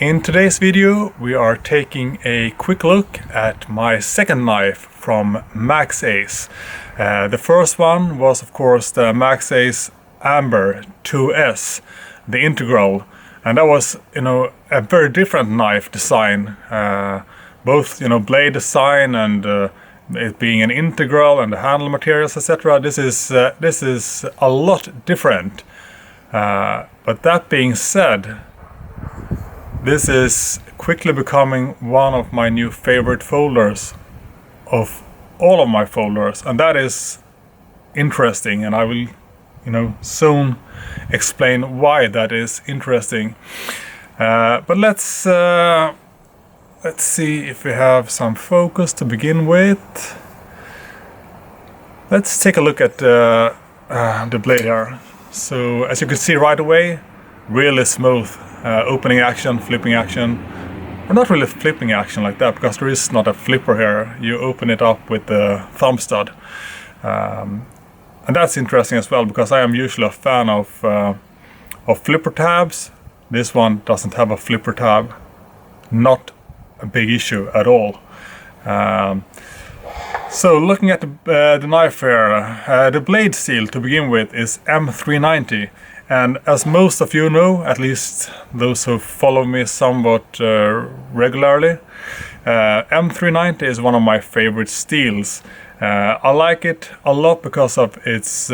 In today's video we are taking a quick look at my second knife from Maxace. The first one was of course the Maxace Amber 2S, the Integral, and that was a very different knife design, both blade design and it being an integral and the handle materials, etc. This is a lot different, but that being said, this is quickly becoming one of my new favorite folders of all of my folders, and that is interesting, and I will soon explain why that is interesting. But let's see if we have some focus to begin with. Let's take a look at the blade here. So as you can see right away, really smooth opening action, flipping action. Or not really flipping action like that, because there is not a flipper here. You open it up with the thumb stud. And that's interesting as well, because I am usually a fan of flipper tabs. This one doesn't have a flipper tab. Not a big issue at all. So looking at the knife here, the blade steel to begin with is M390. And as most of you know, at least those who follow me somewhat regularly, M390 is one of my favorite steels. I like it a lot because of its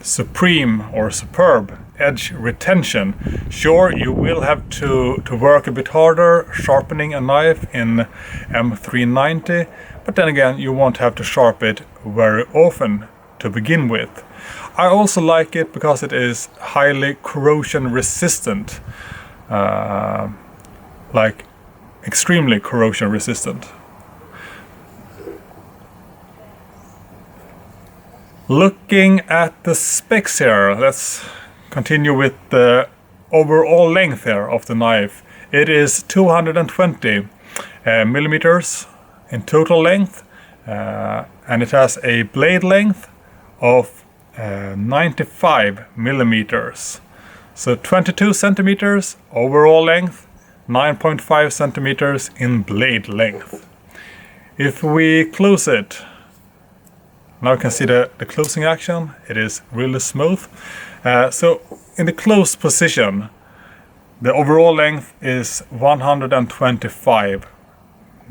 supreme or superb edge retention. Sure, you will have to work a bit harder sharpening a knife in M390, but then again, you won't have to sharpen it very often to begin with. I also like it because it is highly corrosion resistant, like extremely corrosion resistant. Looking at the specs here, let's continue with the overall length here of the knife. It is 220 millimeters in total length, and it has a blade length of 95 millimeters. So 22 centimeters overall length, 9.5 centimeters in blade length. If we close it, now you can see the closing action. It is really smooth. So in the closed position, the overall length is 125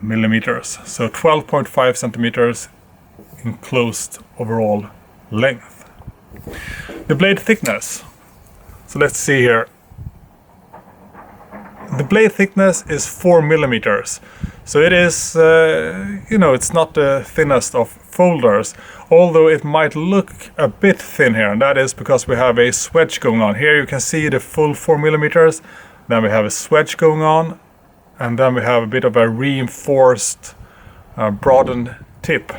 millimeters. So 12.5 centimeters in closed overall length. The blade thickness. So let's see here. The blade thickness is 4 millimeters. So it is, it's not the thinnest of folders, although it might look a bit thin here, and that is because we have a swedge going on. Here you can see the full 4 millimeters, then we have a swedge going on, and then we have a bit of a reinforced, broadened tip.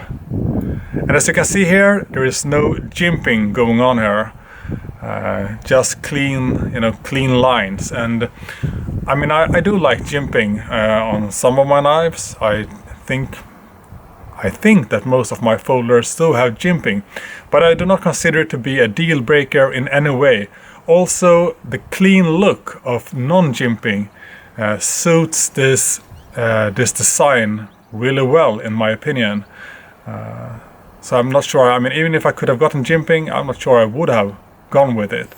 And as you can see here, there is no jimping going on here, just clean lines. And I mean, I do like jimping on some of my knives. I think that most of my folders do have jimping, but I do not consider it to be a deal breaker in any way. Also, the clean look of non-jimping suits this design really well, in my opinion. So I'm not sure, I mean, even if I could have gotten jimping, I'm not sure I would have gone with it.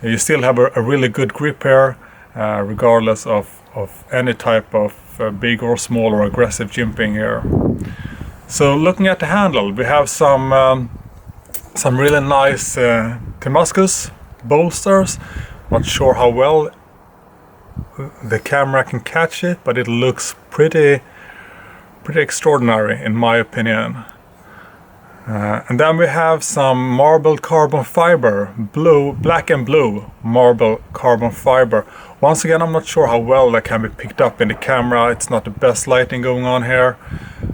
You still have a really good grip here, regardless of any type of big or small or aggressive jimping here. So looking at the handle, we have some really nice Damascus bolsters. Not sure how well the camera can catch it, but it looks pretty extraordinary in my opinion. And then we have some marble carbon fiber, black and blue marble carbon fiber. Once again, I'm not sure how well that can be picked up in the camera. It's not the best lighting going on here,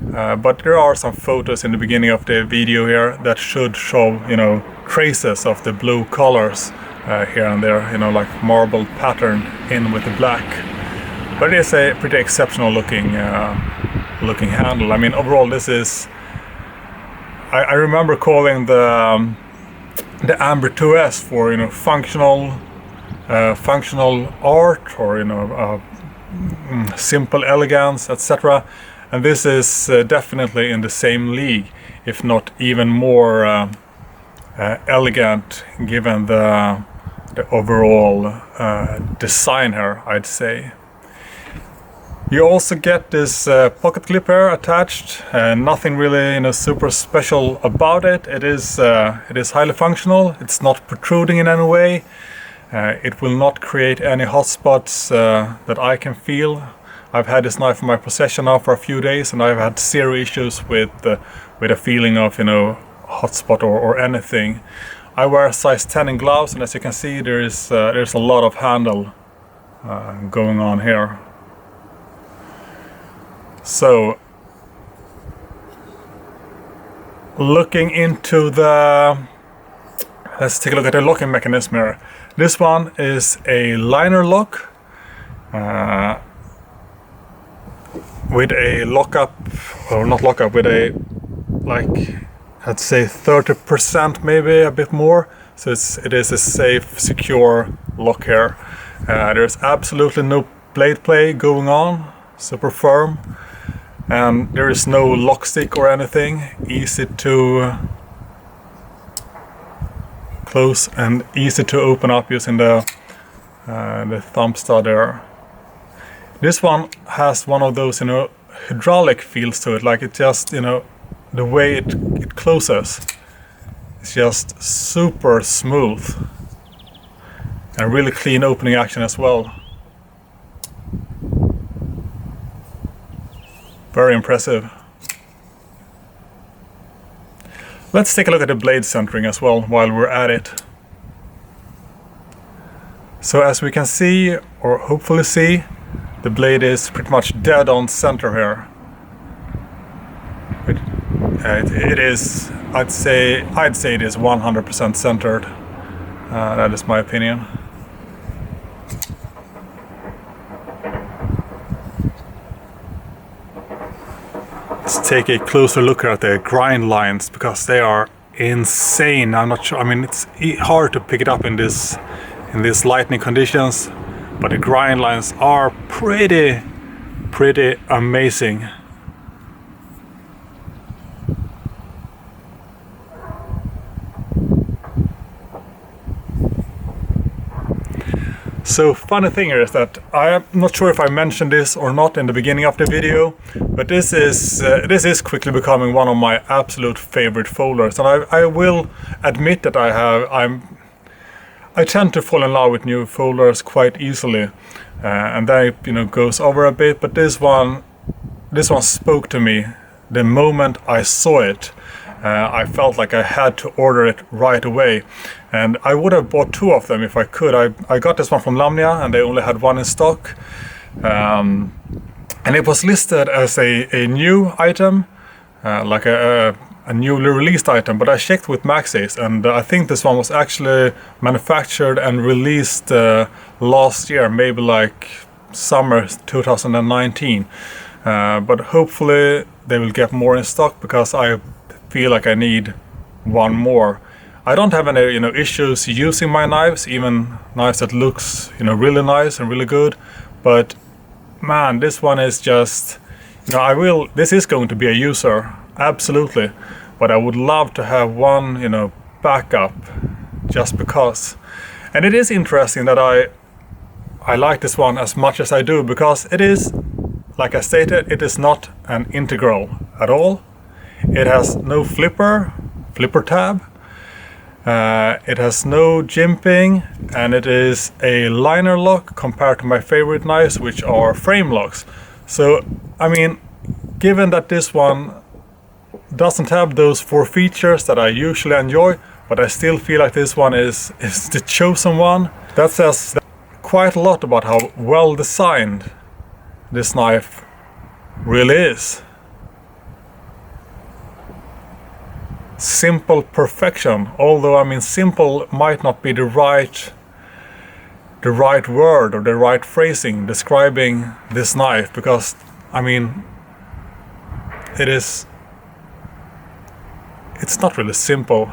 but there are some photos in the beginning of the video here that should show, traces of the blue colors here and there, like marble pattern in with the black. But it is a pretty exceptional looking handle. I mean, overall, this is. I remember calling the Amber 2S for functional art, or simple elegance, etc. And this is definitely in the same league, if not even more elegant, given the overall design here, I'd say. You also get this pocket clip here attached, and nothing really, super special about it. It is highly functional. It's not protruding in any way. It will not create any hotspots that I can feel. I've had this knife in my possession now for a few days, and I've had zero issues with a feeling of hotspot or anything. I wear size 10 in gloves, and as you can see, there's a lot of handle going on here. So, looking into let's take a look at the locking mechanism here. This one is a liner lock with a lockup, or not lockup, with a, like, I'd say 30%, maybe a bit more. So it is a safe, secure lock here. There's absolutely no blade play going on, super firm. And there is no lock stick or anything, easy to close and easy to open up using the thumb stud there. This one has one of those, hydraulic feels to it, like it just, the way it closes. It's just super smooth and really clean opening action as well. Very impressive. Let's take a look at the blade centering as well while we're at it. So as we can see, or hopefully see, the blade is pretty much dead on center here. It is, I'd say it is 100% centered. That is my opinion. Let's take a closer look at the grind lines, because they are insane. I'm not sure, I mean, it's hard to pick it up in these lightning conditions, but the grind lines are pretty amazing. So funny thing here is that I am not sure if I mentioned this or not in the beginning of the video, but this is quickly becoming one of my absolute favorite folders, and I will admit that I tend to fall in love with new folders quite easily, and that goes over a bit. But this one spoke to me the moment I saw it. I felt like I had to order it right away, and I would have bought two of them if I could. I got this one from Lamnia, and they only had one in stock, and it was listed as a new item, like a newly released item. But I checked with Maxace, and I think this one was actually manufactured and released last year, maybe like summer 2019. But hopefully they will get more in stock, because I feel like I need one more. I don't have any issues using my knives, even knives that looks really nice and really good, but man, this one is just this is going to be a user, absolutely, but I would love to have one backup, just because. And it is interesting that I like this one as much as I do, because it is, like I stated, it is not an integral at all. It has no flipper tab, it has no jimping, and it is a liner lock compared to my favorite knives, which are frame locks. So, I mean, given that this one doesn't have those four features that I usually enjoy, but I still feel like this one is the chosen one, that says quite a lot about how well designed this knife really is. Simple perfection, although I mean simple might not be the right word or the right phrasing describing this knife, because I mean it's not really simple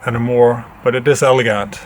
anymore, but it is elegant.